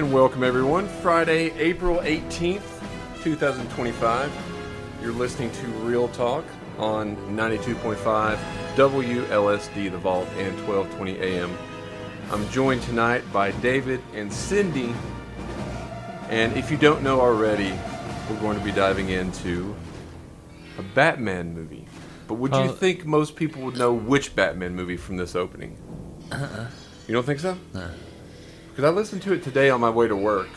And welcome everyone. Friday, April 18th, 2025. You're listening to Real Talk on 92.5 WLSD The Vault and 1220 AM. I'm joined tonight by David and Cindy. And if you don't know already, we're going to be diving into a Batman movie. But would you think most people would know which Batman movie from this opening? You don't think so? No. Because I listened to it today on my way to work,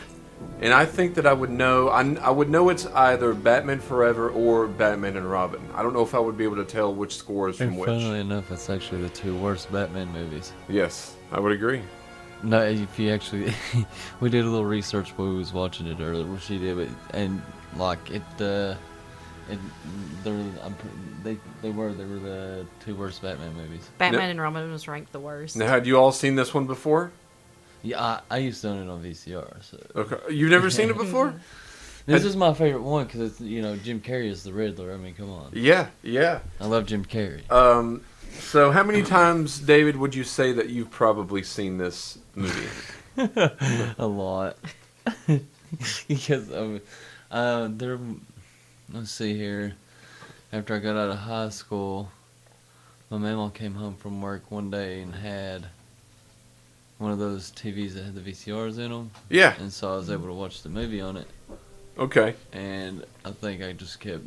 and I think that I would know. I would know it's either Batman Forever or Batman and Robin. I don't know if I would be able to tell which score is from which. Funnily enough, it's actually the two worst Batman movies. Yes, I would agree. No, if you actually, we did a little research while we was watching it earlier. Well, she did, and like they were the two worst Batman movies. Batman and Robin was ranked the worst. Now, had you all seen this one before? Yeah, I used to own it on VCR. So. Okay, you've never seen it before? This is my favorite one because Jim Carrey is the Riddler. I mean, come on. Yeah. I love Jim Carrey. So how many times, David, would you say that you've probably seen this movie? A lot. Because let's see here. After I got out of high school, my mama came home from work one day and had one of those TVs that had the VCRs in them. Yeah. And so I was able to watch the movie on it. Okay. And I think I just kept...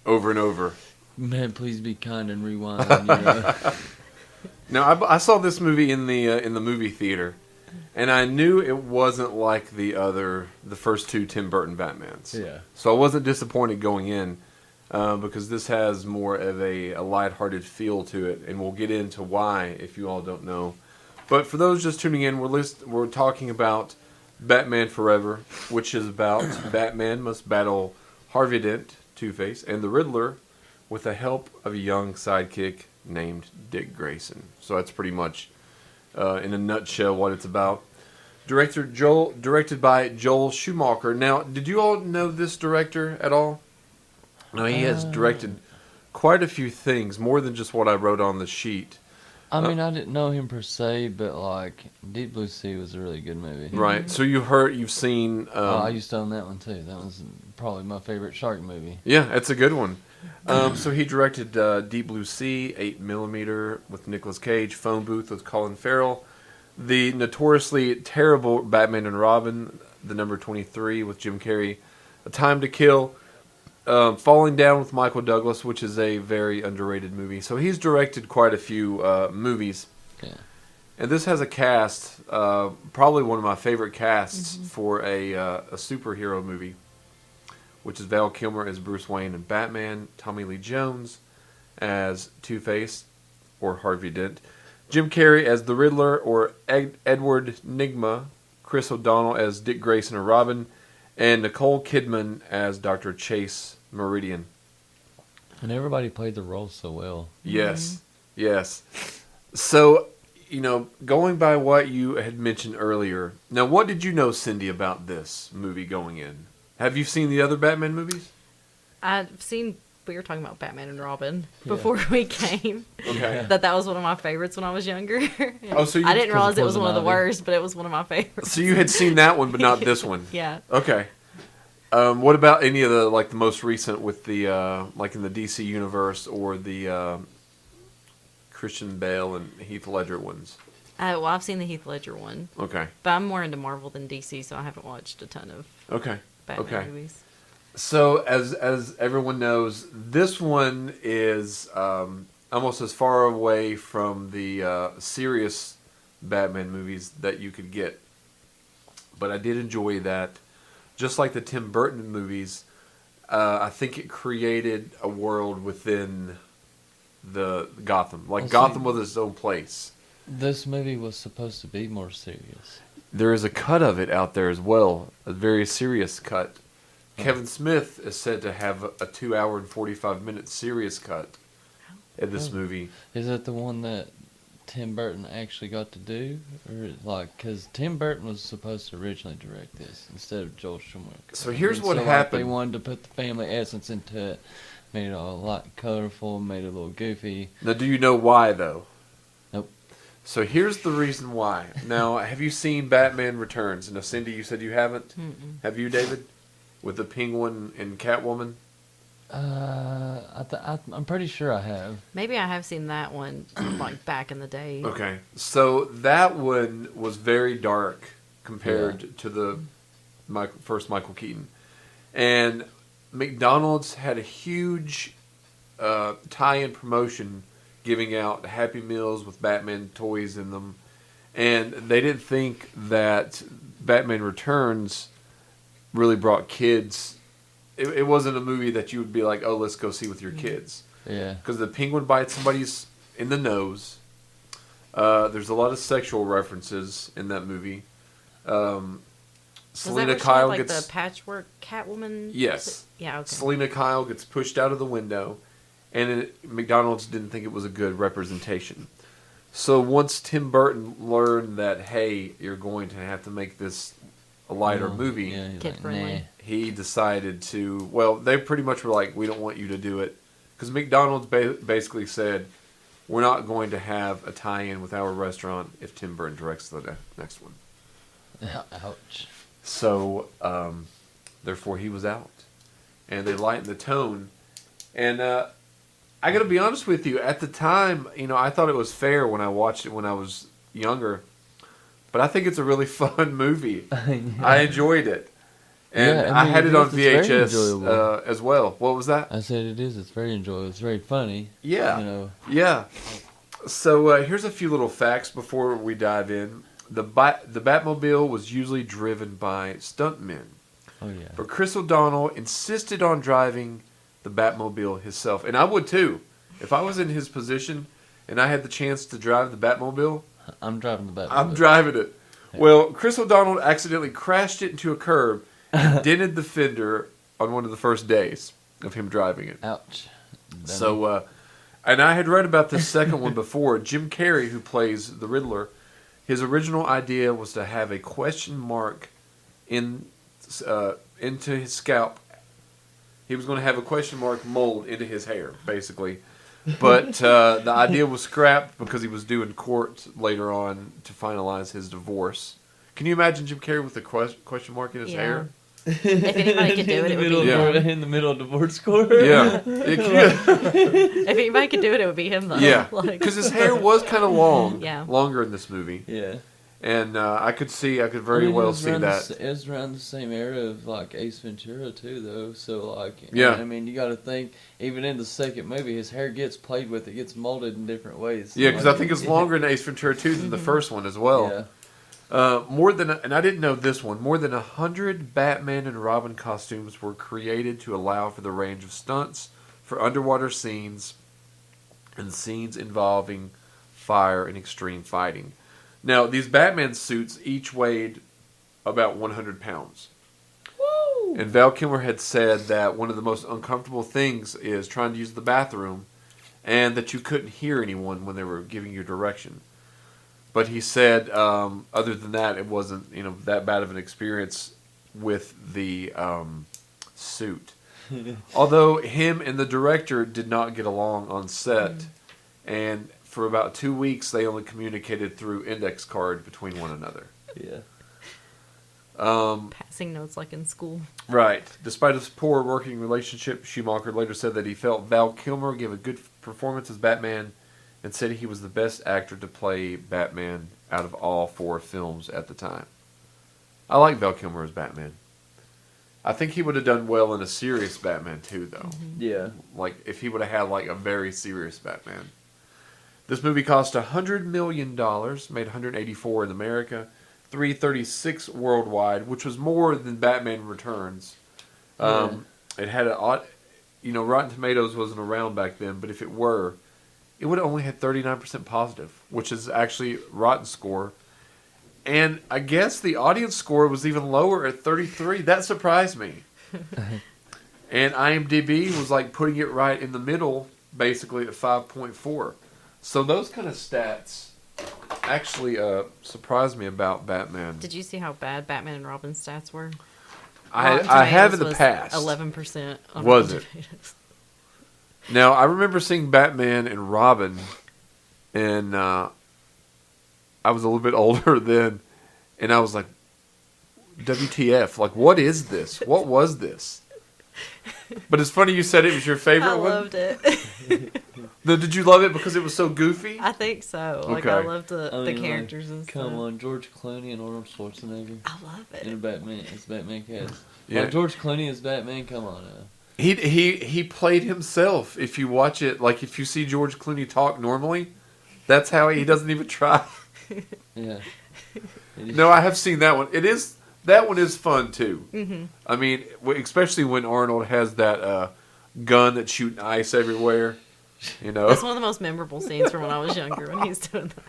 Over and over. Man, please be kind and rewind. Now, I saw this movie in the movie theater, and I knew it wasn't like the first two Tim Burton Batmans. Yeah. So I wasn't disappointed going in, because this has more of a lighthearted feel to it, and we'll get into why if you all don't know. But for those just tuning in, we're talking about Batman Forever, which is about Batman must battle Harvey Dent, Two-Face, and the Riddler with the help of a young sidekick named Dick Grayson. So that's pretty much, in a nutshell, what it's about. Directed by Joel Schumacher. Now, did you all know this director at all? No, he has directed quite a few things, more than just what I wrote on the sheet. I mean, I didn't know him per se, but like Deep Blue Sea was a really good movie. Right. So you've seen. I used to own that one too. That was probably my favorite shark movie. Yeah, it's a good one. So he directed Deep Blue Sea, 8mm with Nicolas Cage, Phone Booth with Colin Farrell, the notoriously terrible Batman and Robin, the number 23 with Jim Carrey, A Time to Kill, Falling Down with Michael Douglas, which is a very underrated movie. So he's directed quite a few movies. Yeah. And this has a cast, probably one of my favorite casts for a superhero movie, which is Val Kilmer as Bruce Wayne and Batman, Tommy Lee Jones as Two-Face or Harvey Dent, Jim Carrey as the Riddler or Edward Nygma, Chris O'Donnell as Dick Grayson or Robin, and Nicole Kidman as Dr. Chase Meridian. And everybody played the role so well. Yes. So, going by what you had mentioned earlier, now what did you know, Cindy, about this movie going in? Have you seen the other Batman movies? I've seen, we were talking about Batman and Robin before we came. Okay. That was one of my favorites when I was younger. Oh, so I didn't realize it was Poison one of the Ivy. worst, but it was one of my favorites. So you had seen that one, but not this one. Yeah. Okay. What about any of the most recent with the in the DC universe or the Christian Bale and Heath Ledger ones? Well, I've seen the Heath Ledger one. Okay. But I'm more into Marvel than DC, so I haven't watched a ton of Batman movies. So as everyone knows, this one is almost as far away from the serious Batman movies that you could get. But I did enjoy that. Just like the Tim Burton movies, I think it created a world within the Gotham. Gotham was its own place. This movie was supposed to be more serious. There is a cut of it out there as well, a very serious cut. Kevin Smith is said to have a 2-hour and 45-minute serious cut in this movie. Is that the one that Tim Burton actually got to do? Or because Tim Burton was supposed to originally direct this instead of Joel Schumacher. So here's what They happened. wanted to put the family essence into it, made it a lot colorful, made it a little goofy. Now, do you know why, though? Nope. So here's the reason why. Now, have you seen Batman Returns? No, Cindy, you said you haven't. Have you, David? With the Penguin and Catwoman. I'm pretty sure I have. Maybe I have seen that one like back in the day. Okay, so that one was very dark compared to the first Michael Keaton, and McDonald's had a huge tie-in promotion giving out Happy Meals with Batman toys in them, and they didn't think that Batman Returns really brought kids. It wasn't a movie that you would be like, oh, let's go see with your kids. Yeah. Because the penguin bites somebody's in the nose. There's a lot of sexual references in that movie. Was Selena that where she Kyle had, like, gets the patchwork Catwoman? yes. Yeah. Okay. Selena Kyle gets pushed out of the window, and McDonald's didn't think it was a good representation. So once Tim Burton learned that, hey, you're going to have to make this a lighter movie, Yeah, he's Kid like, friendly. nah. he decided to. Well, they pretty much were like, we don't want you to do it, because McDonald's basically said, we're not going to have a tie-in with our restaurant if Tim Burton directs the next one. Ouch. So, therefore, he was out. And they lightened the tone. And I got to be honest with you, at the time, I thought it was fair when I watched it when I was younger. But I think it's a really fun movie. I enjoyed it. And Yeah, I had it on it's very VHS enjoyable. as well. What was that? I said it is. It's very enjoyable. It's very funny. Yeah. You know. Yeah. So here's a few little facts before we dive in. The Batmobile was usually driven by stuntmen. Oh yeah. But Chris O'Donnell insisted on driving the Batmobile himself. And I would too. If I was in his position and I had the chance to drive the Batmobile, I'm driving the Batmobile. I'm driving it. Well, Chris O'Donnell accidentally crashed it into a curb and dented the fender on one of the first days of him driving it. Ouch. So, and I had read about this second one before. Jim Carrey, who plays the Riddler, his original idea was to have a question mark into his scalp. He was going to have a question mark mold into his hair, basically. But the idea was scrapped because he was due in court later on to finalize his divorce. Can you imagine Jim Carrey with a question mark in his hair? If anybody could do it, it would be Yeah. him. In the middle of divorce court. Yeah. If anybody could do it, it would be him, though. Yeah. Like- Because his hair was kind of long. Yeah. Longer in this movie. Yeah. And I could very well see that. It was around the same era of like Ace Ventura too, though. So like, Yeah. I mean, you got to think even in the second movie, his hair gets played with. It gets molded in different ways. Yeah, because Like, I think it's longer in Ace Ventura 2 than the first one as well. Yeah. And I didn't know this one, more than 100 Batman and Robin costumes were created to allow for the range of stunts for underwater scenes and scenes involving fire and extreme fighting. Now, these Batman suits each weighed about 100 pounds. Woo! And Val Kilmer had said that one of the most uncomfortable things is trying to use the bathroom and that you couldn't hear anyone when they were giving you direction. But he said, other than that, it wasn't that bad of an experience with the suit. Although him and the director did not get along on set, and for about 2 weeks they only communicated through index card between one another. Yeah. Passing notes like in school. Right. Despite his poor working relationship, Schumacher later said that he felt Val Kilmer gave a good performance as Batman and said he was the best actor to play Batman out of all 4 films at the time. I like Val Kilmer as Batman. I think he would have done well in a serious Batman too, though. Yeah. Like, if he would have had, like, a very serious Batman. This movie cost $100 million, made 184 in America, 336 worldwide, which was more than Batman Returns. It had a odd, Rotten Tomatoes wasn't around back then, but if it were, it would have only had 39% positive, which is actually Rotten score. And I guess the audience score was even lower at 33. That surprised me. And IMDb was like putting it right in the middle, basically at 5.4. So those kind of stats actually surprised me about Batman. Did you see how bad Batman and Robin stats were? I have in the past. 11% on Was Rotten it? Tomatoes. Now, I remember seeing Batman and Robin, and I was a little bit older then, and I was like, WTF? Like, what is this? What was this? But it's funny you said it was your favorite I one. loved it. Did you love it because it was so goofy? I think so. Like I Okay. loved the Like, characters and stuff. come on, George Clooney and Arnold Schwarzenegger I love in a it. Batman. It's Batman cast. Yeah. Like George Clooney is Batman. Come on now. He played himself. If you watch it, like if you see George Clooney talk normally, that's how he doesn't even try. Yeah. It is- No, I have seen that one. That one is fun too. Mm-hmm. I mean, especially when Arnold has that gun that's shooting ice everywhere. You know, That's one of the most memorable scenes from when I was younger when he's doing that.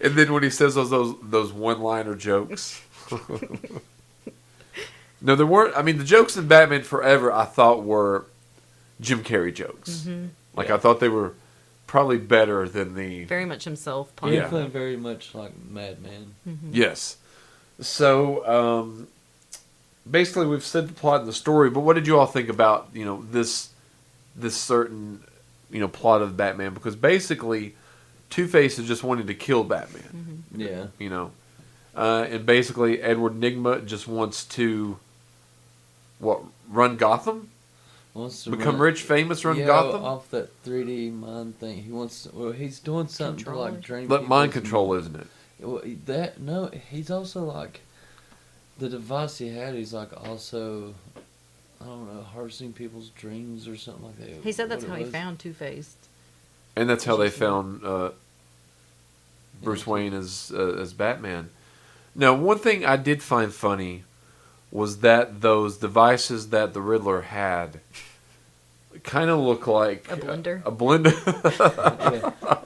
and then when he says those one-liner jokes. No, there weren't. I mean, the jokes in Batman Forever I thought were Jim Carrey jokes. Mm-hmm. Like I thought they were probably better than the Very much himself. He playing Yeah. played very much like Madman. Yes. So basically, we've said the plot and the story, but what did you all think about this certain plot of Batman? Because basically, Two-Face is just wanting to kill Batman. Yeah. And basically Edward Nygma just wants to run Gotham, Wants to become run- rich, famous, run yeah, Gotham. off that 3D mind thing. He wants. He's doing something to like drain. But mind people's- control, isn't it? Well, he's also like the device he had. He's like also, I don't know, harvesting people's dreams or something like that. He said that's What how it he was. found Two-Faced. And that's how they Interesting. found Bruce Wayne as Batman. Now, one thing I did find funny was that those devices that the Riddler had kind of look like A blender? A blender. Yeah.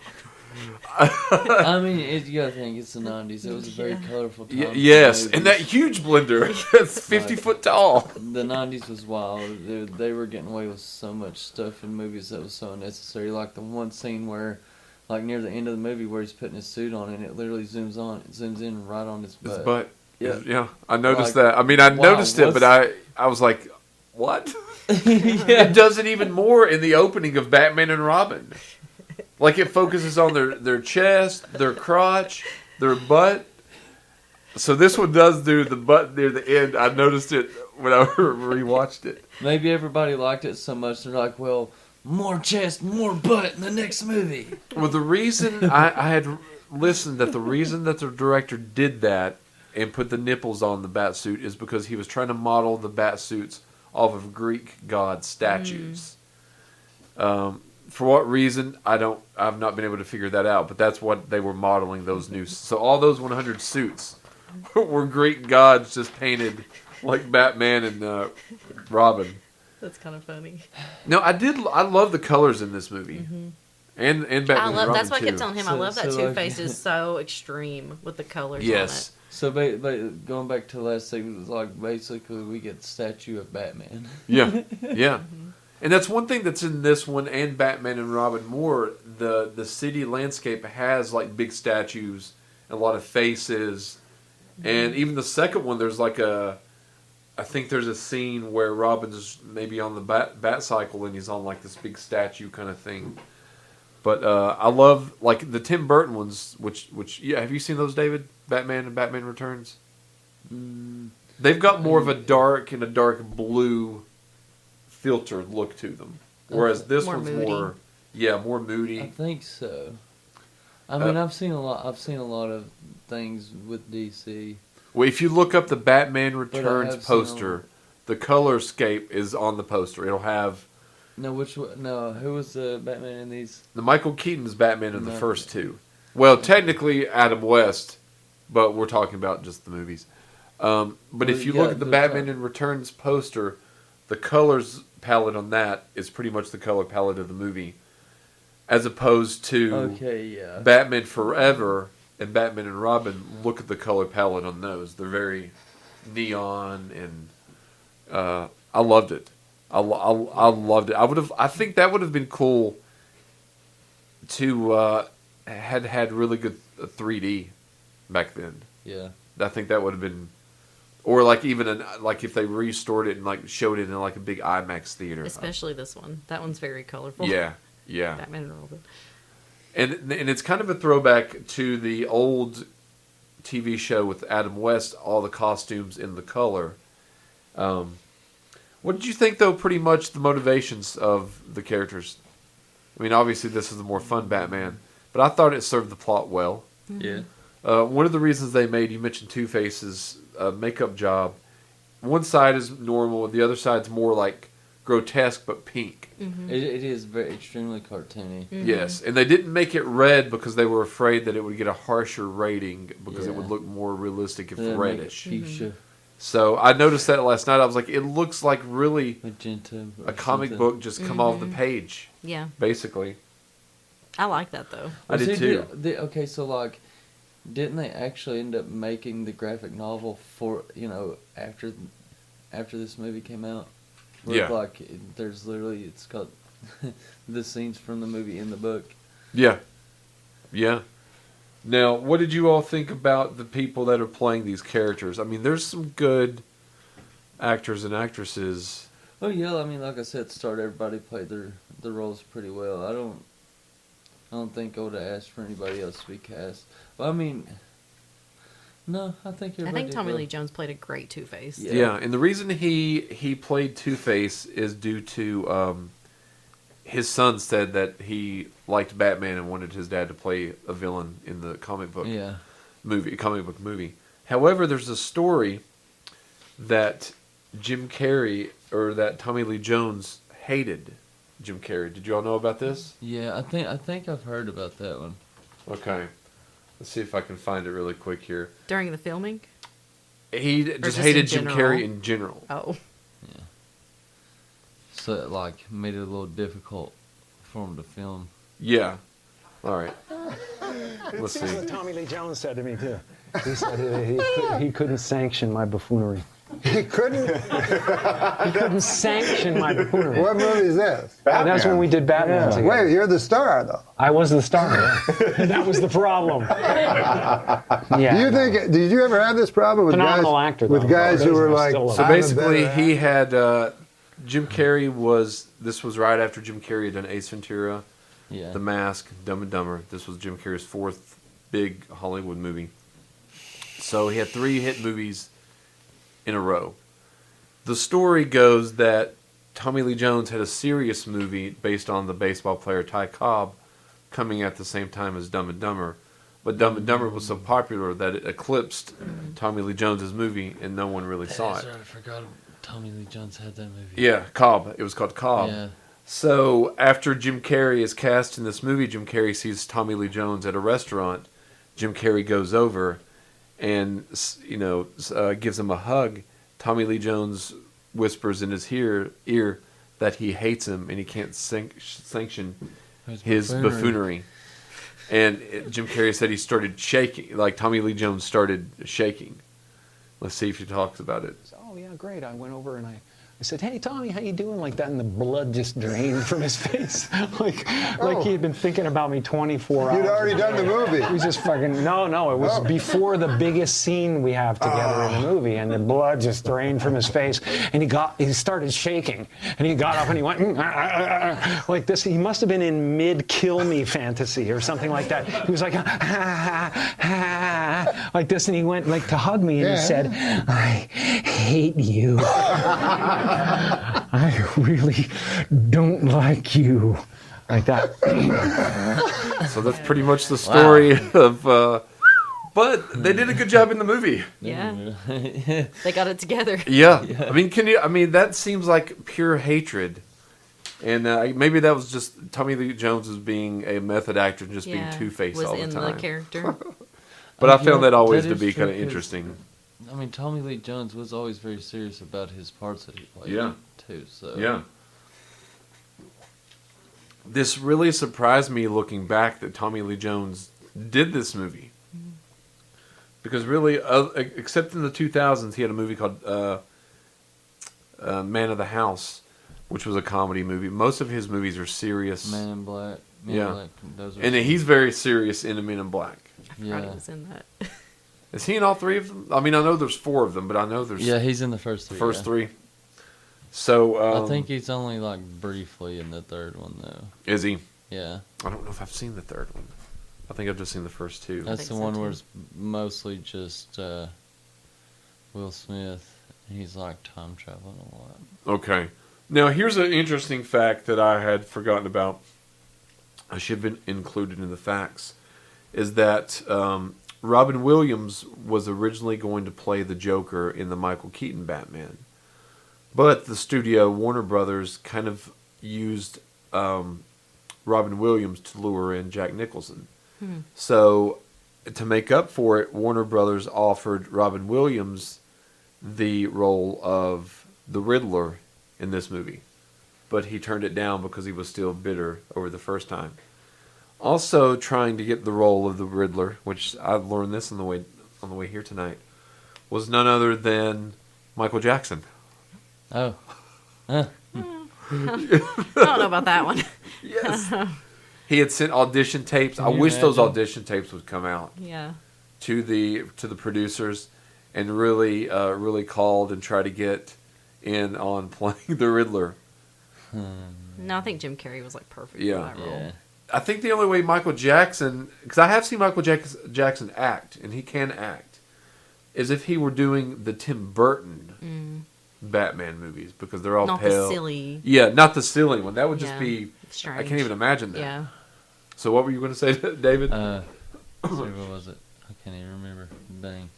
I mean, you gotta think it's the '90s. It was a very Yeah. colorful time. for Yes, and that movies. huge blender that's 50 foot tall. The '90s was wild. They were getting away with so much stuff in movies that was so unnecessary. Like the one scene where, like near the end of the movie, where he's putting his suit on and it literally zooms in right on his butt. His butt. Yeah. Yeah, I noticed Like, that. I mean, I wow, noticed it, but I was like, what? It does it even more in the opening of Batman and Robin. Like it focuses on their chest, their crotch, their butt. So this one does do the butt near the end. I noticed it when I rewatched it. Maybe everybody liked it so much they're like, well, more chest, more butt in the next movie. Well, the reason I had listened that the reason that the director did that and put the nipples on the bat suit is because he was trying to model the bat suits off of Greek god statues. For what reason, I've not been able to figure that out, but that's what they were modeling those new. So all those 100 suits were Greek gods just painted like Batman and Robin. That's kind of funny. No, I love the colors in this movie. And Batman I and love. Robin That's why I too. kept telling him I So- love that so, like- Two-Face is so extreme with the colors. Yes. So, going back to the last segment, it's like basically we get the statue of Batman. Yeah, yeah. And that's one thing that's in this one and Batman and Robin more. The city landscape has like big statues, and a lot of faces, and even the second one, there's like I think there's a scene where Robin's maybe on the bat cycle and he's on like this big statue kind of thing. But I love like the Tim Burton ones, which yeah, have you seen those, David? Batman and Batman Returns. They've got more of a dark and a dark blue filtered look to them, whereas this More one's moody. more moody. I think so. I mean, I've seen a lot of things with DC. Well, if you look up the Batman I Returns have seen poster, the color scape is on the poster. It'll have No, which one? No, who was the Batman in these? the Michael Keaton's Batman in the No. first two. Well, technically Adam West, but we're talking about just the movies. But if you yeah, look at the the Batman top. and Returns poster, the colors palette on that is pretty much the color palette of the movie, as opposed to Okay, yeah. Batman Forever and Batman and Robin. Look at the color palette on those; they're very neon, and I loved it. I loved it. I think that would have been cool to had really good 3D back then. Yeah. I think that would have been, or like even like if they restored it and like showed it in like a big IMAX theater. Especially this one. That one's very colorful. Yeah, yeah. Batman and Robin. And it's kind of a throwback to the old TV show with Adam West, all the costumes in the color. What did you think, though, pretty much the motivations of the characters? I mean, obviously this is a more fun Batman, but I thought it served the plot well. Yeah. One of the reasons they made, you mentioned Two-Face's makeup job. One side is normal, the other side's more like grotesque but pink. It is very extremely cartoony. Yes, and they didn't make it red because they were afraid that it would get a harsher rating because it Yeah. would look more realistic if They make it reddish. fuchsia, So I noticed that last night. I was like, it looks like really magenta. or a comic something. book just come off the page, Yeah. basically. I like that though. I did too. Okay, so like, didn't they actually end up making the graphic novel for after this movie came out? Where, Yeah. Like, there's literally it's got the scenes from the movie in the book. Yeah. Yeah. Now, what did you all think about the people that are playing these characters? I mean, there's some good actors and actresses. Oh yeah, I mean, like I said, at the start everybody played their roles pretty well. I don't think I would have asked for anybody else to be cast. But I mean, no, I think I everybody think did Tommy well. Lee Jones played a great Two-Face. Yeah. Yeah, and the reason he played Two-Face is due to his son said that he liked Batman and wanted his dad to play a villain in the comic book movie. However, there's a story that Jim Carrey or that Tommy Lee Jones hated Jim Carrey. Did you all know about this? Yeah, I think I've heard about that one. Okay. Let's see if I can find it really quick here. During the filming? He just just in hated Jim general? Carrey in general. Oh. So it like made it a little difficult for him to film. Yeah. All right. Let's That's see. what Tommy Lee Jones said to me, too. He said he couldn't sanction my buffoonery. He couldn't. He couldn't sanction my buffoonery. What movie is this? That's when we did Batman together. Wait, you're the star though. I was the star. Yeah. That was the problem. Yeah. Do you think? Did you ever have this problem with Phenomenal guys? actor, with though. guys who were Still like. alive. So I'm a basically, better he had Jim Carrey was. This was right after Jim Carrey had done Ace Ventura, Yeah. The Mask, Dumb and Dumber. This was Jim Carrey's fourth big Hollywood movie. So he had 3 hit movies in a row. The story goes that Tommy Lee Jones had a serious movie based on the baseball player Ty Cobb coming at the same time as Dumb and Dumber. But Dumb and Dumber was so popular that it eclipsed Tommy Lee Jones's movie and no one really saw That's it. right, I forgot Tommy Lee Jones had that movie. Yeah, Cobb. It was called Cobb. Yeah. So after Jim Carrey is cast in this movie, Jim Carrey sees Tommy Lee Jones at a restaurant. Jim Carrey goes over and gives him a hug. Tommy Lee Jones whispers in his ear that he hates him and he can't sanction his buffoonery. And Jim Carrey said he started shaking, like Tommy Lee Jones started shaking. Let's see if he talks about it. Oh, yeah, great. I went over and I said, hey, Tommy, how you doing? Like that, and the blood just drained from his face. like he had been thinking about me 24 hours. You'd already done the movie. It was just fucking, no, it was before the biggest scene we have together in the movie, and the blood just drained from his face, and he started shaking, and he got up and he went, like this. He must have been in mid-kill me fantasy or something like that. He was like, like this, and he went like to hug me, and he said, I hate you. I really don't like you. Like that. So that's pretty much the story of. But they did a good job in the movie. Yeah. They got it together. Yeah. I mean, that seems like pure hatred. And maybe that was just Tommy Lee Jones as being a method actor and just being Two-Face was all the in time. the character. But I found that always that to is be true, kind of 'cause, interesting. I mean, Tommy Lee Jones was always very serious about his parts that he played. Yeah. Too. So. Yeah. This really surprised me looking back that Tommy Lee Jones did this movie. Because really, except in the 2000s, he had a movie called Man of the House, which was a comedy movie. Most of his movies are serious. Man in Black. Men Yeah. in Black, those are And he's very serious in Men in Black. I forgot Yeah. he was in that. Is he in all 3 of them? I mean, I know there's 4 of them, but I know there's Yeah, he's in the first 3. first yeah. 3. So I think he's only like briefly in the third one though. is he? Yeah. I don't know if I've seen the 3rd one. I think I've just seen the first two. That's think the so, one where too. it's mostly just Will Smith. He's like time traveling a lot. Okay. Now, here's an interesting fact that I had forgotten about. I should have been included in the facts. Is that Robin Williams was originally going to play the Joker in the Michael Keaton Batman. But the studio, Warner Brothers, kind of used Robin Williams to lure in Jack Nicholson. So, to make up for it, Warner Brothers offered Robin Williams the role of the Riddler in this movie, but he turned it down because he was still bitter over the first time. Also, trying to get the role of the Riddler, which I've learned this on the way here tonight, was none other than Michael Jackson. Oh, I don't know about that one. Yes, he had sent audition tapes. I you wish those imagine? audition tapes would come out Yeah. to the producers, and really called and tried to get in on playing the Riddler. No, I think Jim Carrey was like perfect Yeah. for that role. yeah. I think the only way Michael Jackson, because I have seen Michael Jackson act, and he can act, is if he were doing the Tim Burton Batman movies, because they're all Not pale. the silly. Yeah, not the silly one. That would just Yeah. be. Strange. I can't even imagine that. Yeah. So what were you going to say, David? Sorry, what was it? I can't even remember. Dang.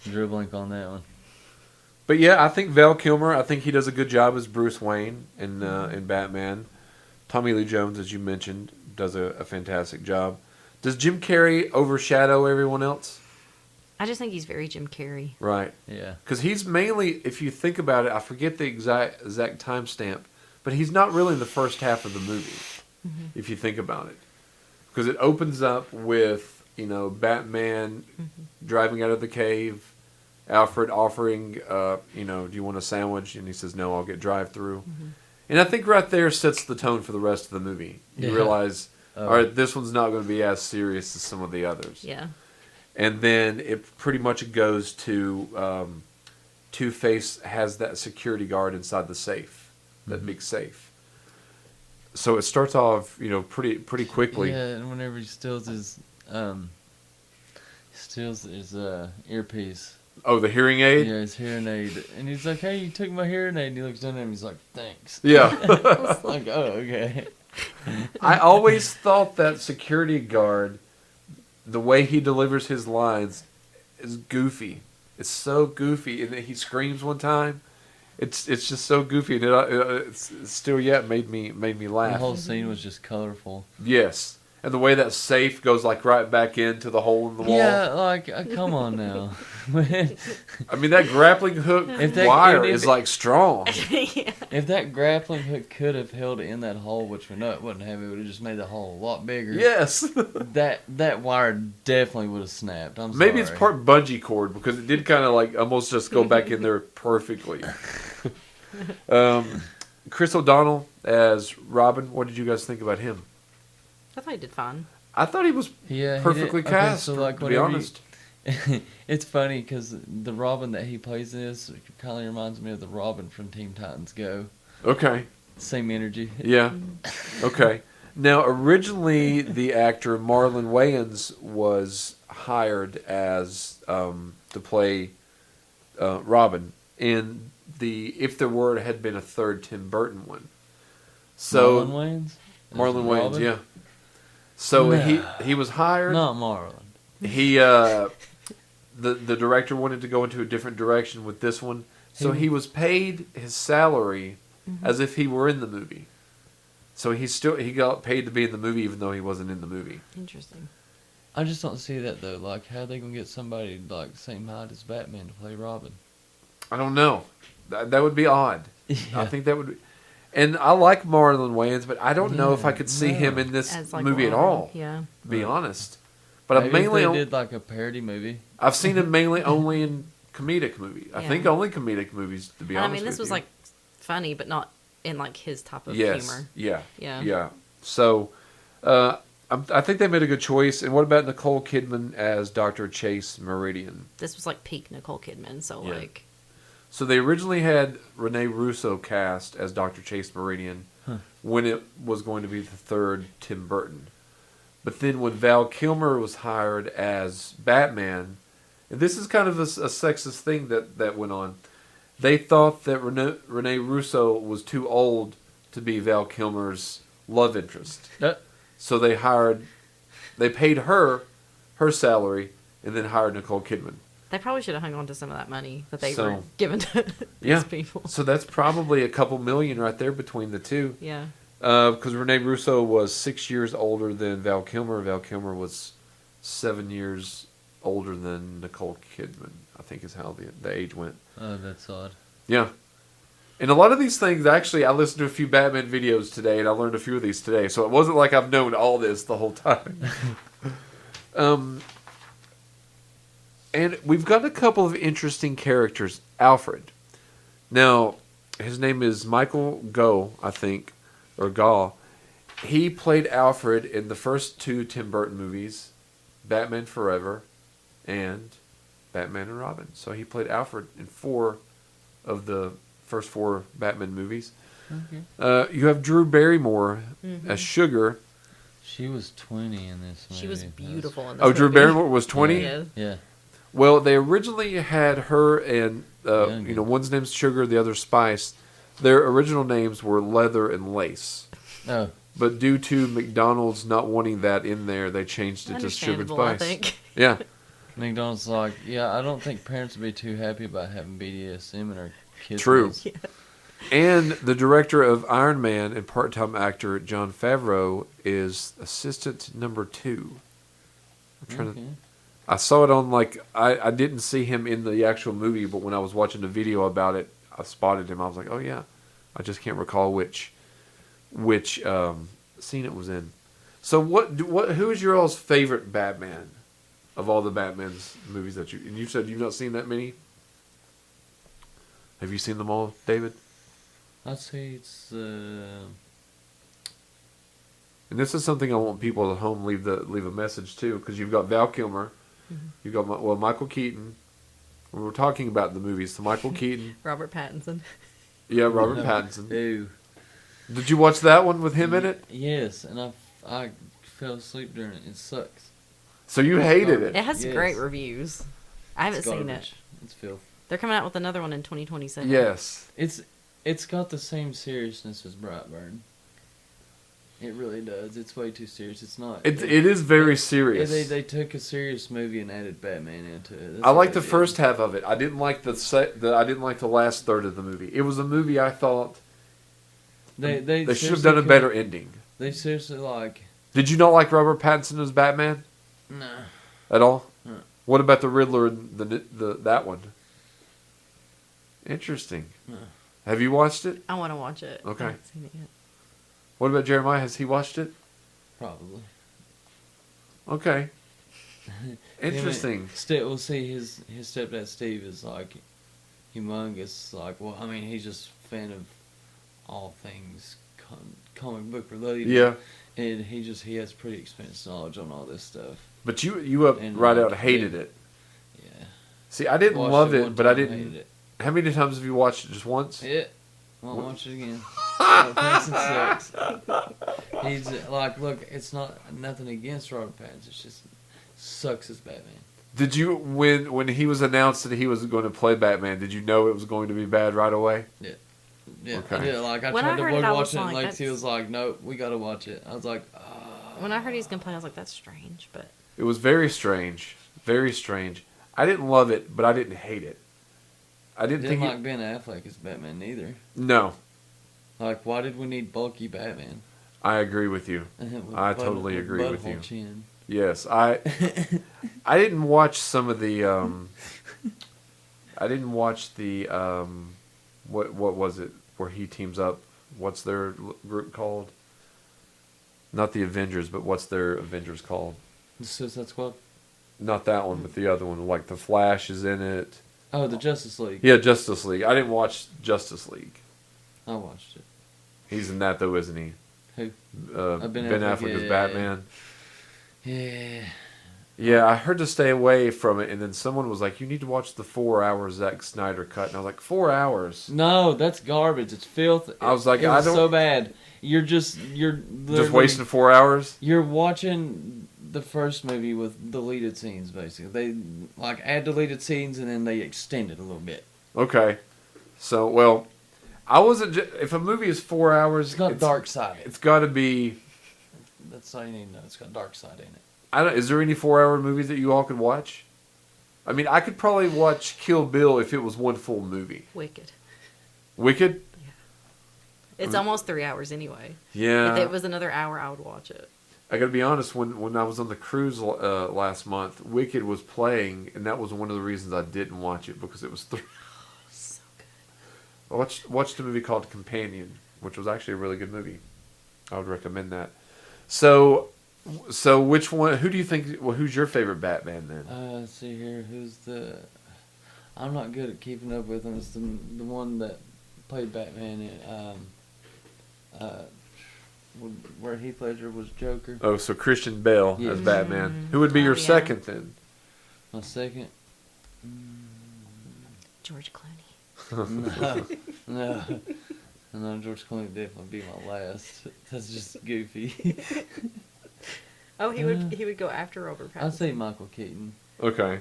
Drew a blank on that one. But yeah, I think Val Kilmer. I think he does a good job as Bruce Wayne in Batman. Tommy Lee Jones, as you mentioned, does a fantastic job. Does Jim Carrey overshadow everyone else? I just think he's very Jim Carrey. Right. Yeah. Because he's mainly, if you think about it, I forget the exact timestamp, but he's not really in the first half of the movie, if you think about it. Because it opens up with, Batman driving out of the cave, Alfred offering, do you want a sandwich? And he says, no, I'll get drive-through. And I think right there sets the tone for the rest of the movie. You Yeah. realize, Oh. all right, this one's not going to be as serious as some of the others. Yeah. And then it pretty much goes to Two-Face has that security guard inside the safe, that big safe. So it starts off, pretty quickly. Yeah, and whenever he steals his earpiece. Oh, the hearing aid? Yeah, his hearing aid. And he's like, hey, you took my hearing aid. And he looks down at him and he's like, thanks. Yeah. Like, oh, okay. I always thought that security guard, the way he delivers his lines, is goofy. It's so goofy. And then he screams one time. It's just so goofy. And it's still yet made me The laugh. whole scene was just colorful. Yes. And the way that safe goes like right back into the hole in the wall. Yeah, like, come on now. I mean, that grappling hook If that- wire if- is like strong. If that grappling hook could have held it in that hole, which we know it wouldn't have, it would have just made the hole a lot bigger. Yes. That wire definitely would have snapped. I'm Maybe it's sorry. part bungee cord because it did kind of like almost just go back in there perfectly. Chris O'Donnell as Robin. What did you guys think about him? I thought he did fine. I thought he was Yeah, he perfectly did- okay, cast, so, like, to be whenever you- honest. It's funny because the Robin that he plays in this kind of reminds me of the Robin from Teen Titans Go. Okay. Same energy. Yeah. Okay. Now, originally, the actor Marlon Wayans was hired as to play Robin in the If There Were had been a third Tim Burton one. So Marlon Wayans? As Marlon Wayans, Robin? yeah. So No. he was hired. Not Marlon. He the director wanted to go into a different direction with this one, so he was paid his salary as if he were in the movie. So he got paid to be in the movie even though he wasn't in the movie. Interesting. I just don't see that though. Like, how are they gonna get somebody like same height as Batman to play Robin? I don't know. That would be odd. Yeah. I think that would be. And I like Marlon Wayans, but I don't know if I Yeah, could see no. him in this As like movie at Robin. all. Yeah. To be honest. But I've Maybe mainly if they did like a parody movie. I've seen him mainly only in comedic movies. I Yeah. think only comedic movies, to be I honest. mean, this with was you. like funny, but not in like his type of Yes. humor. Yeah. Yeah. Yeah. So, I think they made a good choice. And what about Nicole Kidman as Dr. Chase Meridian? This was like peak Nicole Kidman. So Yeah. like, So they originally had Rene Russo cast as Dr. Chase Meridian when it was going to be the third Tim Burton. But then when Val Kilmer was hired as Batman, and this is kind of a sexist thing that went on, they thought that Rene Russo was too old to be Val Kilmer's love interest. So they paid her salary, and then hired Nicole Kidman. They probably should have hung on to some of that money that they So- were given to Yeah. these people. So that's probably a couple million right there between the two. Yeah. Because Rene Russo was 6 years older than Val Kilmer. Val Kilmer was 7 years older than Nicole Kidman, I think is how the age went. Oh, that's odd. Yeah. And a lot of these things, actually, I listened to a few Batman videos today, and I learned a few of these today. So it wasn't like I've known all this the whole time. And we've got a couple of interesting characters. Alfred. Now, his name is Michael Gough, I think, or Gough. He played Alfred in the first two Tim Burton movies, Batman Forever and Batman and Robin. So he played Alfred in 4 of the first 4 Batman movies. Okay. You have Drew Barrymore as Sugar. She was 20 in this movie. She was beautiful in this Oh, Drew movie. Barrymore was 20? Yeah. Yeah. Well, they originally had her and, Young. one's name's Sugar, the other Spice. Their original names were Leather and Lace. Oh, But due to McDonald's not wanting that in there, they changed it to Sugar and Understandable, I Spice. think. Yeah. McDonald's like, yeah, I don't think parents would be too happy about having BDSM in our kids' True. meals. And the director of Iron Man and part-time actor Jon Favreau is assistant number 2. I'm trying to. Okay. I saw it on I didn't see him in the actual movie, but when I was watching the video about it, I spotted him. I was like, oh yeah, I just can't recall which scene it was in. So who is your all's favorite Batman of all the Batman's movies that and you said you've not seen that many? Have you seen them all, David? I'd say it's And this is something I want people at home leave a message too, because you've got Val Kilmer, you've got Michael Keaton. We were talking about the movies, so Michael Keaton, Robert Pattinson. yeah, Robert Pattinson. Ew. Did you watch that one with him in it? Yes, and I fell asleep during it. It sucks. So you hated It it. has Yes. great reviews. I haven't It's seen it. garbage. It's filth. They're coming out with another one in 2027. Yes. It's got the same seriousness as Brightburn. It really does. It's way too serious. It's not. It is very serious. They took a serious movie and added Batman into it. That's I what like they the did. first half of it. I didn't like I didn't like the last third of the movie. It was a movie I thought They they should have seriously done a could- better ending. They seriously Did you not like Robert Pattinson as Batman nah. at all? Huh. What about the Riddler and that one? Interesting. No. Have you watched it? I want to watch it. Okay. I haven't seen it yet. What about Jeremiah? Has he watched it? Probably. Okay. Interesting. We'll see his stepdad Steve is like humongous. Like, well, I mean, he's just a fan of all things comic book related. Yeah. And he has pretty expensive knowledge on all this stuff. But you And, right out like, hated yeah. it. Yeah. See, I didn't Watched love one it, but I time, didn't. hated it. How many times have you watched it? Just once? Yeah. Won't watch it again. Robert Pattinson sucks. He's like, look, it's not nothing against Robert Pattinson. It just sucks as Batman. Did you when he was announced that he was going to play Batman? Did you know it was going to be bad right away? Yeah, Okay. I did. Like, I When tried I to heard it, I was watch it, and like, Lexi that's- was like, "No, we got to watch it." I was like, When I heard he's gonna play, I was like, "That's strange," but It was very strange, very strange. I didn't love it, but I didn't hate it. I didn't didn't think like Ben Affleck as Batman neither. No, Like, why did we need bulky Batman? I agree with you. With I totally agree with butthole you. Chin. Yes, I didn't watch some of the I didn't watch the what was it where he teams up? What's their group called? Not the Avengers, but what's their Avengers called? The Suicide Squad. Not that one, but the other one. Like the Flash is in it. Oh, the Justice League. Yeah, Justice League. I didn't watch Justice League. I watched it. He's in that though, isn't he? Who? Ben Ben Affleck Affleck, as yeah. Batman. Yeah. Yeah, I heard to stay away from it, and then someone was like, "You need to watch the 4-hour Zack Snyder cut," and I was like, 4 hours? No, that's garbage. It's filth. I was like, it I was don't- so bad. you're just literally- wasting 4 hours. You're watching the first movie with deleted scenes, basically. They like add deleted scenes and then they extend it a little bit. Okay, so well, I wasn't. If a movie is 4 hours, It's got dark side. It's got to be. That's all you need to know. It's got dark side in it. I don't. Is there any 4 hour movies that you all could watch? I mean, I could probably watch Kill Bill if it was one full movie. Wicked. Wicked. It's almost 3 hours anyway. Yeah. If it was another hour, I would watch it. I gotta be honest. When I was on the cruise last month, Wicked was playing, and that was one of the reasons I didn't watch it because it was 3. So good. I watched a movie called Companion, which was actually a really good movie. I would recommend that. So which one? Who do you think? Well, who's your favorite Batman then? Let's see here. Who's the? I'm not good at keeping up with him. It's the one that played Batman in where Heath Ledger was Joker. Oh, so Christian Bale Yeah. as Batman. Who would be Oh, your yeah. second then? My second. George Clooney. No, George Clooney would definitely be my last. That's just goofy. Oh, he would go after Robert Pattinson. I'd say Michael Keaton. Okay.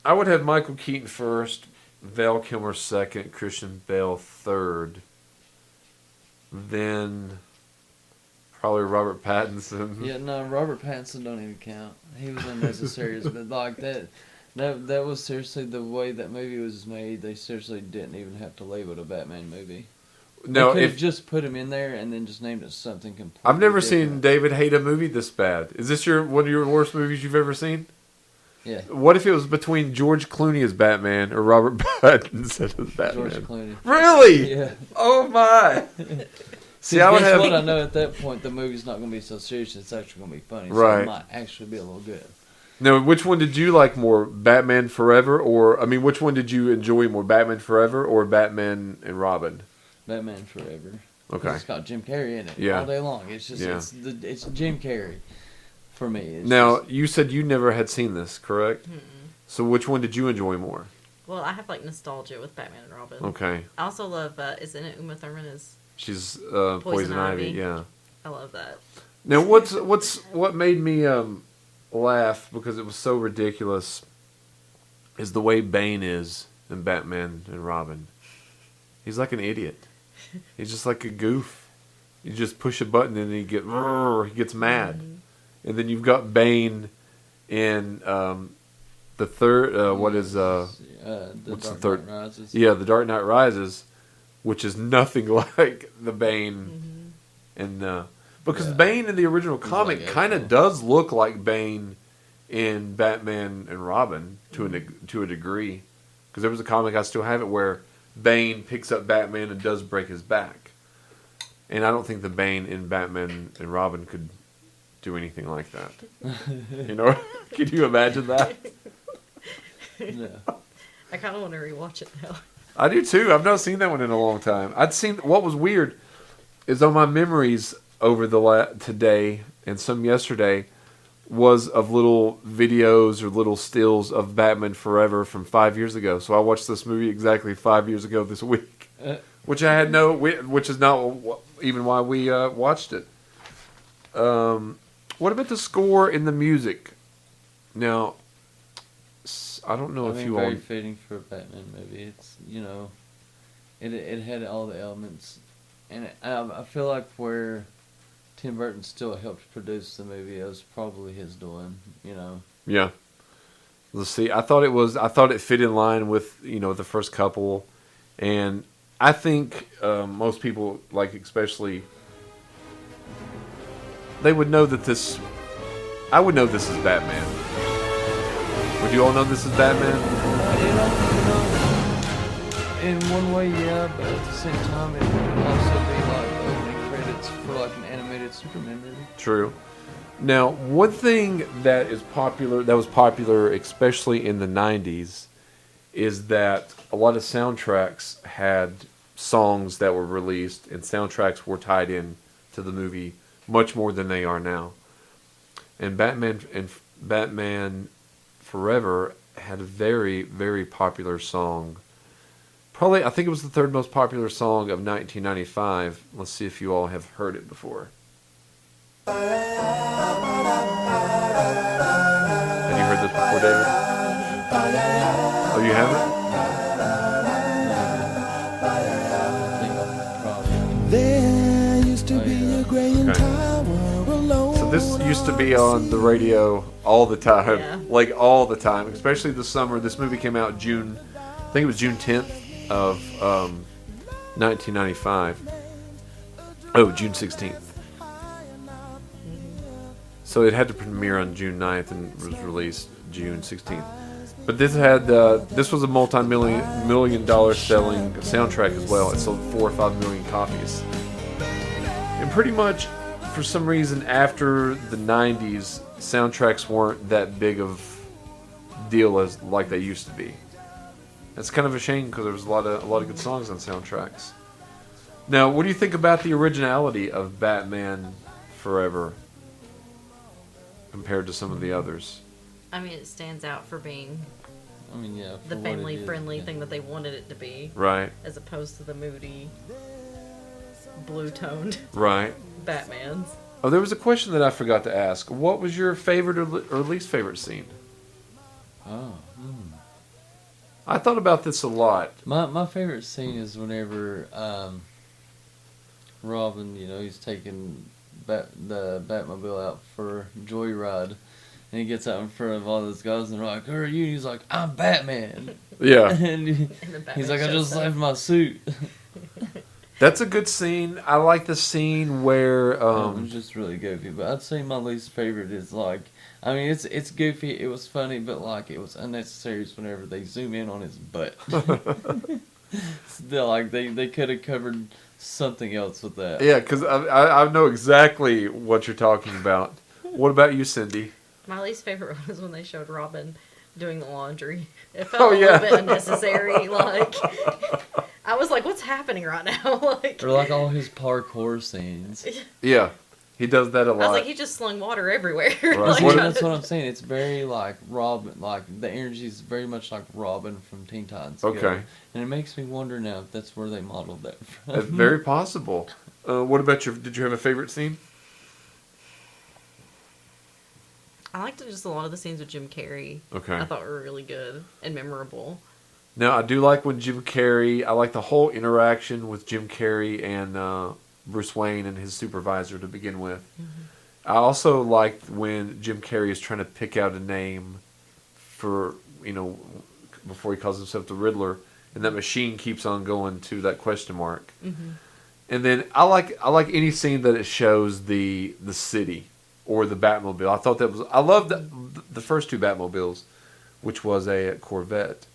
I would have Michael Keaton first, Val Kilmer second, Christian Bale third, then probably Robert Pattinson. Yeah, no, Robert Pattinson don't even count. He was unnecessary, but like that was seriously the way that movie was made. They seriously didn't even have to label it a Batman movie. No, they could have if just put him in there and then just named it something completely. I've never seen different. David hate a movie this bad. Is this one of your worst movies you've ever seen? Yeah, What if it was between George Clooney as Batman or Robert Pattinson as Batman? George Clooney. Really? Yeah. Oh my! See, See, I would guess have. what? I know at that point the movie's not going to be so serious. It's actually going to be funny. So Right. it might actually be a little good. Now, which one did you like more, Batman Forever, or I mean, which one did you enjoy more, Batman Forever or Batman and Robin? Batman Forever. Okay. It's got Jim Carrey in it Yeah. all day long. It's just Yeah. it's Jim Carrey for me. It's Now, just- you said you never had seen this, correct? So, which one did you enjoy more? Well, I have like nostalgia with Batman and Robin. Okay, I also love, isn't it Uma Thurman is, she's Poison Ivy. Ivy. Yeah. I love that. Now, what made me laugh because it was so ridiculous is the way Bane is in Batman and Robin. He's like an idiot. He's just like a goof. You just push a button and he gets mad. And then you've got Bane in the third. What is the what's the Dark third? Knight Rises. Yeah, The Dark Knight Rises, which is nothing like the Bane, and because Yeah. Bane in the original comic like kind of actual- does look like Bane in Batman and Robin to a degree, because there was a comic I still have it where Bane picks up Batman and does break his back, and I don't think the Bane in Batman and Robin could do anything like that. You know, can you imagine that? Yeah. I kind of want to rewatch it now. I do too. I've not seen that one in a long time. I'd seen. What was weird is on my memories over today and some yesterday was of little videos or little stills of Batman Forever from 5 years ago. So I watched this movie exactly 5 years ago this week, which I had which is not even why we watched it. What about the score and the music? Now, I don't know I if mean, you very all. fitting for a Batman movie. It's it had all the elements, and I feel like where Tim Burton still helped produce the movie, it was probably his doing. Yeah. Let's see. I thought it fit in line with, the first couple, and I think most people, like especially, they would know that this. I would know this is Batman. Would you all know this is Batman? In one way, yeah, but at the same time, it could also be like opening credits for like an animated Superman movie. True. Now, one thing that was popular, especially in the '90s, is that a lot of soundtracks had songs that were released, and soundtracks were tied in to the movie much more than they are now. And Batman Forever had a very, very popular song, Probably, I think it was the third most popular song of 1995. Let's see if you all have heard it before. Have you heard this before, David? Oh, you haven't? There used to be a gray and Okay. tower alone. So this used to be on the radio all the time, Yeah. like all the time, especially this summer. This movie came out June, I think it was June 10th of 1995. Oh, June 16th. So it had to premiere on June 9th and was released June 16th. But this had this was a multi-million dollar selling soundtrack as well. It sold 4 or 5 million copies. And pretty much, for some reason, after the 90s, soundtracks weren't that big of deal as like they used to be. That's kind of a shame because there was a lot of good songs on soundtracks. Now, what do you think about the originality of Batman Forever compared to some of the others? I mean, it stands out for being I mean, yeah. for the what it family-friendly is, thing that they wanted it to be, Right, as opposed to the moody, blue-toned right. Batmans. Oh, there was a question that I forgot to ask. What was your favorite or least favorite scene? Oh. I thought about this a lot. My favorite scene is whenever Robin, he's taking the Batmobile out for a joyride, and he gets out in front of all those guys, and they're like, "Who are you?" And he's like, "I'm Batman." Yeah. And And the Batman he's like, "I shows just up. left my suit." That's a good scene. I like the scene where It was just really goofy. But I'd say my least favorite is it's goofy. It was funny, but it was unnecessary whenever they zoom in on his butt. They could have covered something else with that. yeah, because I know exactly what you're talking about. What about you, Cindy? My least favorite was when they showed Robin doing the laundry. It felt Oh, a yeah. little bit unnecessary. I was like, "What's happening right now?" Or all his parkour scenes. Yeah, he does that a I lot. was like, "He just slung water everywhere." Right. Well, What- that's what I'm saying. It's very Robin. The energy is very much like Robin from Teen Titans. Go. Okay. And it makes me wonder now if that's where they modeled that from. That's very possible. What about did you have a favorite scene? I liked just a lot of the scenes with Jim Carrey. Okay. I thought were really good and memorable. Now, I do like when Jim Carrey, I like the whole interaction with Jim Carrey and Bruce Wayne and his supervisor to begin with. I also liked when Jim Carrey is trying to pick out a name for, before he calls himself the Riddler, and that machine keeps on going to that question mark. And then I like any scene that it shows the city or the Batmobile. I loved the first 2 Batmobiles, which was a Corvette.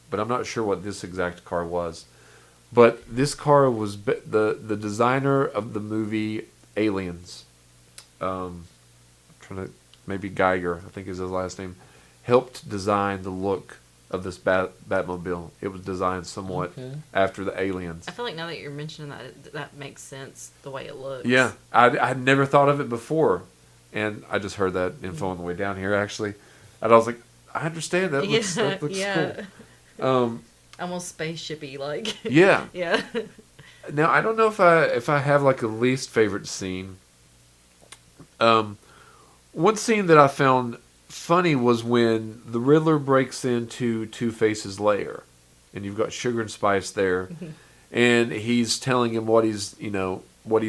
But I'm not sure what this exact car was. But this car was the designer of the movie Aliens. Maybe Geiger, I think is his last name, helped design the look of this Batmobile. It was designed somewhat Okay. after the Aliens. I feel like now that you're mentioning that makes sense the way it looks. Yeah, I had never thought of it before, and I just heard that info on the way down here actually, and I was like, I understand that looks yeah. cool. Almost spaceshipy, Yeah. yeah. Now I don't know if I have a least favorite scene. One scene that I found funny was when the Riddler breaks into Two-Face's lair, and you've got Sugar and Spice there, and he's telling him what he's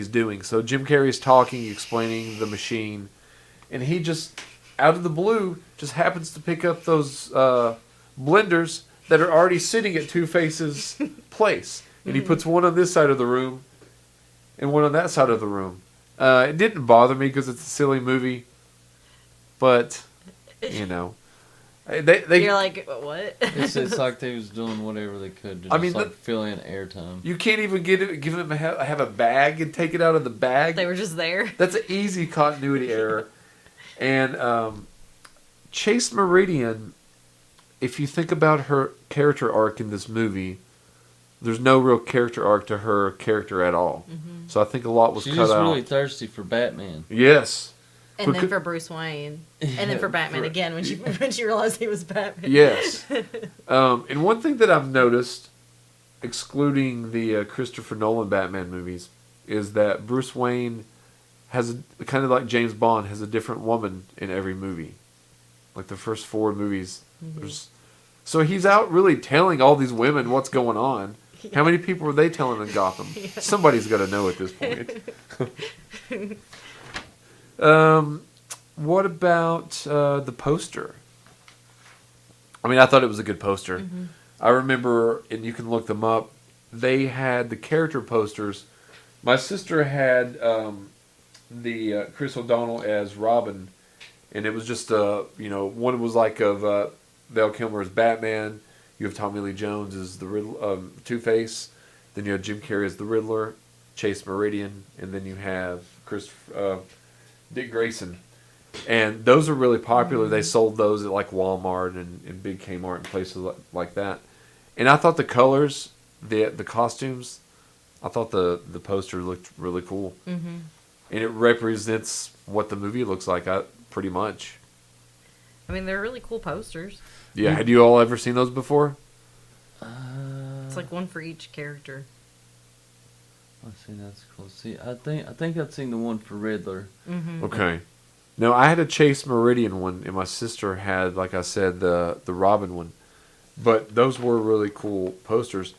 doing. So Jim Carrey's talking, explaining the machine, and he just out of the blue just happens to pick up those blenders that are already sitting at Two-Face's place, and he puts one on this side of the room and one on that side of the room. It didn't bother me because it's a silly movie, but they You're like, what? It's like they was doing whatever they could to I just mean, fill in airtime. you can't even give him have a bag and take it out of the bag. They were just there. That's an easy continuity error. And Chase Meridian, if you think about her character arc in this movie, there's no real character arc to her character at all. So I think a lot was She's cut just out. really thirsty for Batman. Yes. And then Because- for Bruce Wayne. And then for Batman again when she realized he was Batman. Yes. And one thing that I've noticed, excluding the Christopher Nolan Batman movies, is that Bruce Wayne has kind of like James Bond has a different woman in every movie. Like the first 4 movies, so he's out really telling all these women what's going on. How many people were they telling in Gotham? Somebody's got to know at this point. What about the poster? I mean, I thought it was a good poster. I remember, and you can look them up, they had the character posters. My sister had the Chris O'Donnell as Robin, and it was just, one was like of Val Kilmer as Batman. You have Tommy Lee Jones as the Two-Face. Then you have Jim Carrey as the Riddler, Chase Meridian, and then you have Dick Grayson. And those are really popular. They sold those at like Walmart and big Kmart and places like that. And I thought the colors, the costumes, I thought the poster looked really cool. And it represents what the movie looks like, pretty much. I mean, they're really cool posters. Yeah, had you all ever seen those before? It's like one for each character. Let's see, that's cool. See, I think I've seen the one for Riddler. Okay. No, I had a Chase Meridian one, and my sister had, like I said, the Robin one. But those were really cool posters.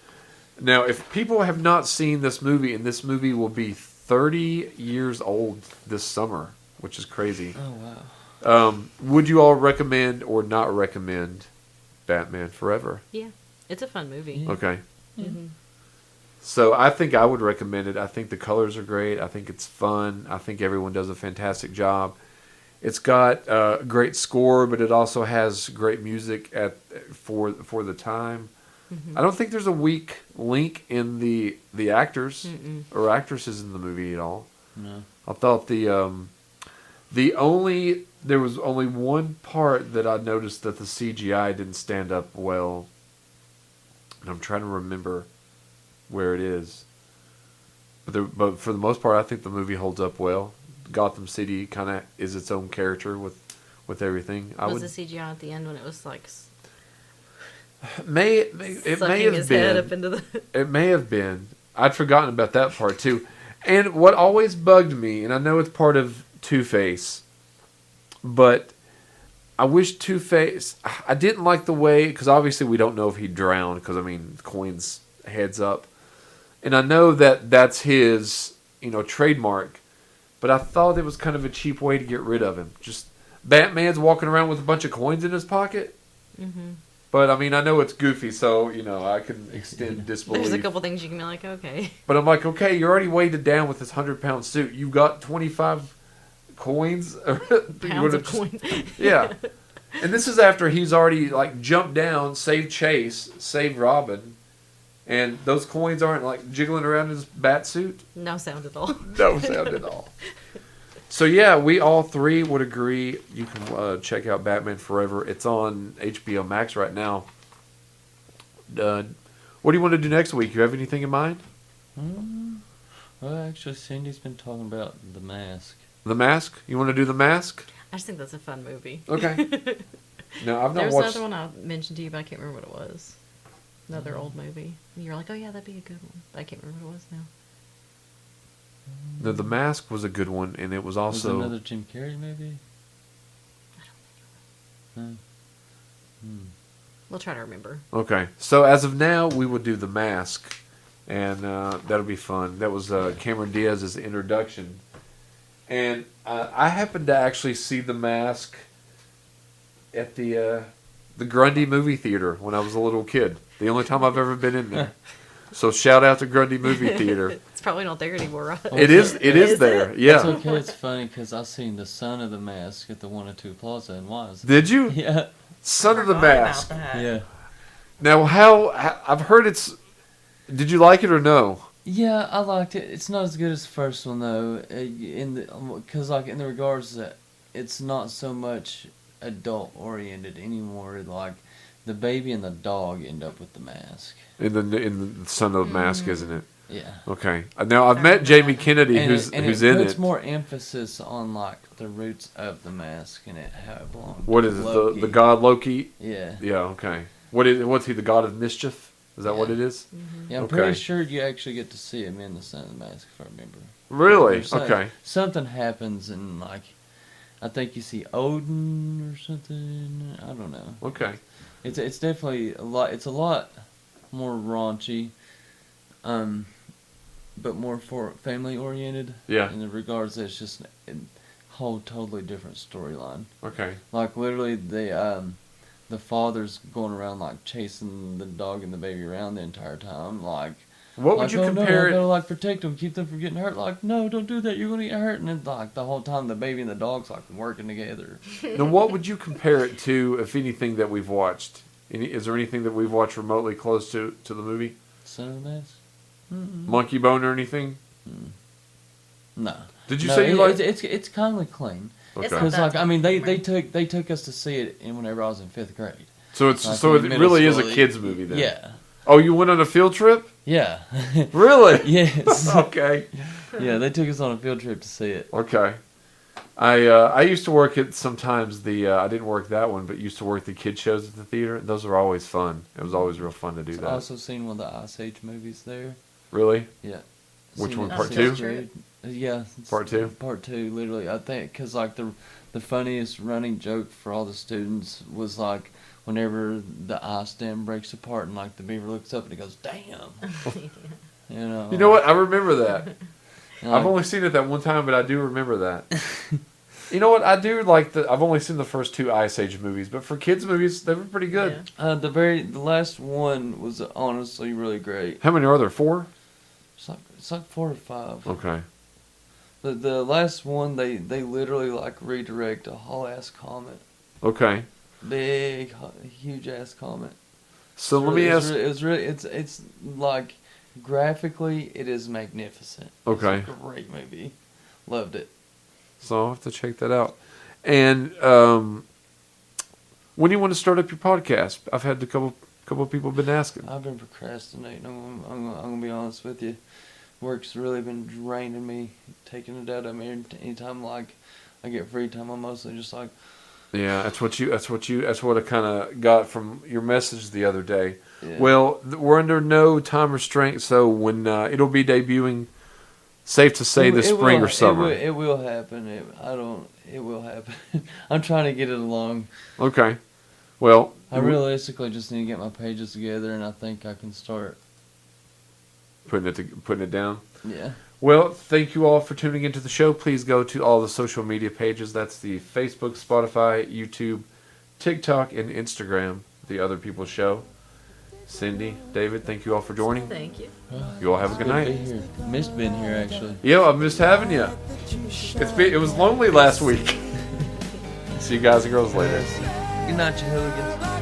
Now, if people have not seen this movie, and this movie will be 30 years old this summer, which is crazy. Oh, wow. Would you all recommend or not recommend Batman Forever? Yeah, it's a fun movie. Yeah. Okay. So I think I would recommend it. I think the colors are great. I think it's fun. I think everyone does a fantastic job. It's got a great score, but it also has great music for the time. I don't think there's a weak link in the actors or actresses in the movie at all. No. I thought there was only one part that I noticed that the CGI didn't stand up well, and I'm trying to remember where it is. But for the most part, I think the movie holds up well. Gotham City kind of is its own character with everything. Was the CGI at the end when it was like it may have his been. head up into the... It may have been. I'd forgotten about that part too. And what always bugged me, and I know it's part of Two-Face, but I wish Two-Face... I didn't like the way... Because obviously we don't know if he drowned, because, I mean, coins heads up. And I know that that's his, trademark. But I thought it was kind of a cheap way to get rid of him. Just Batman's walking around with a bunch of coins in his pocket. But, I mean, I know it's goofy, so, I can extend disbelief. There's a couple things you can be like, okay. But I'm like, okay, you're already weighted down with this 100-pound suit. You've got 25 coins. Pounds of coins. Yeah. And this is after he's already, jumped down, saved Chase, saved Robin. And those coins aren't, jiggling around his bat suit. No sound at all. No sound at all. So, yeah, we all three would agree. You can check out Batman Forever. It's on HBO Max right now. What do you want to do next week? You have anything in mind? Well, actually, Cindy's been talking about The Mask. The Mask? You want to do The Mask? I just think that's a fun movie. Okay. No, I've not There was watched... another one I mentioned to you, but I can't remember what it was. Another old movie. And you're like, oh yeah, that'd be a good one. But I can't remember what it was now. No, The Mask was a good one, and it was Was also... it another Jim Carrey movie? No. We'll try to remember. Okay. So, as of now, we will do The Mask, and that'll be fun. That was Cameron Diaz's introduction. And I happened to actually see The Mask at the Grundy movie theater when I was a little kid. The only time I've ever been in there. So shout out to Grundy movie theater. It's probably not there anymore, right? It is there. It's Yeah. okay, it's funny, because I seen the Son of the Mask at the 102 Plaza in Wise. Did you? Yeah. Son of the Mask. Yeah. Now, how I've heard it's... Did you like it or no? Yeah, I liked it. It's not as good as the first one, though, because, in the regards that it's not so much adult-oriented anymore. The baby and the dog end up with the mask. In the Son of the Mask, isn't it? Yeah. Okay. Now, I've met Jamie Kennedy, And who's it in puts it. more emphasis on, the roots of the mask and how it belongs. What is it? The god Loki? Yeah. Yeah, okay. What's he, the god of mischief? Is that what it is? Yeah, I'm Okay. pretty sure you actually get to see him in the Son of the Mask, if I remember. Really? Or some- Okay. Something happens, and like, I think you see Odin or something. I don't know. Okay. It's definitely a lot. It's a lot more raunchy, but more for family oriented. Yeah. In the regards that it's just a whole totally different storyline. Okay. Like literally, the father's going around like chasing the dog and the baby around the entire time. Like, What would like, you oh, compare no, I it? gotta like protect them, keep them from getting hurt. Like, no, don't do that. You're gonna get hurt. And then like the whole time, the baby and the dog's like working together. Now, what would you compare it to, if anything, that we've watched? Is there anything that we've watched remotely close to the movie? Son of the Mask? Monkey Bone or anything? No. Did you No, say you liked? it's kind of clean. It's Okay. not Because that like I mean they different. took us to see it in whenever I was in 5th grade. So it's like so in it middle really is a school, kids movie then. Yeah. Oh, you went on a field trip? Yeah. Really? Yes. Okay. Yeah, they took us on a field trip to see it. Okay. I used to work at sometimes the I didn't work that one, but used to work the kid shows at the theater. Those are always fun. It was always real fun to do I've that. also seen one of the Ice Age movies there. Really? Yeah. Which Seen one, it in part 6th two? grade. Yeah. Part two? Part 2, literally. I think because like the funniest running joke for all the students was like whenever the ice dam breaks apart and like the beaver looks up and he goes, "Damn." You know. You know what? I remember that. and, I've like, only seen it that one time, but I do remember that. You know what? I do like I've only seen the first 2 Ice Age movies, but for kids movies, they were pretty good. Yeah. the last one was honestly really great. How many are there? 4? It's like 4 or 5. Okay. The last one they literally like redirect a whole ass comet, Okay. big huge ass comet. So let me ask. It's like graphically it is magnificent. Okay. It's a great movie, loved it. So I'll have to check that out. And when do you want to start up your podcast? I've had a couple of people been asking. I've been procrastinating. I'm gonna be honest with you. Work's really been draining me, taking it out of me. Anytime like I get free time, I'm mostly just like, Yeah, that's what I kind of got from your message the other day. yeah. Well, we're under no time restraint, so when it'll be debuting, safe to say this It spring will- or summer. It will happen. It will happen. I'm trying to get it along. Okay. Well, I realistically just need to get my pages together, and I think I can start. putting it down. Yeah. Well, thank you all for tuning into the show. Please go to all the social media pages. That's the Facebook, Spotify, YouTube, TikTok, and Instagram, the Other People's Show. Cindy, David, thank you all for joining. Thank you. You all have a good Good to night. be here. Missed being here actually. Yeah, I missed having you. It was lonely last week. See you guys and girls later. Good night, you hooligans.